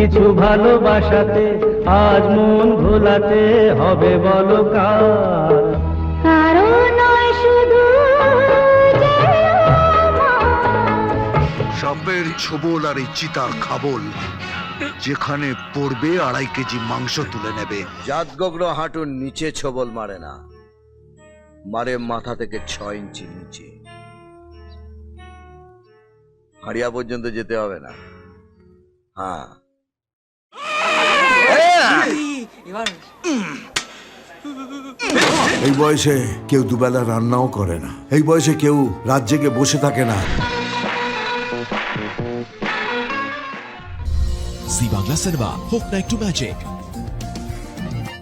কিছু ভালোবাসাতে আজ মন ভোলাতে হবে বলো কার? কারো নয় শুধু সাপের ছোবল আর এই চিতার খাবল যেখানে পড়বে 2.5 কেজি মাংস তুলে নেবে। জাতগগ্ন হাঁটুর নিচে ছোবল মারে না, মারে মাথা থেকে 6 ইঞ্চি নিচে। হাড়িয়া পর্যন্ত যেতে হবে না। হ্যাঁ, এই বয়সে কেউ দুবেলা রান্নাও করে না, এই বয়সে কেউ রাত জেগে বসে থাকে না। জি বাংলা সিনেমা হোক না একটু ম্যাজিক।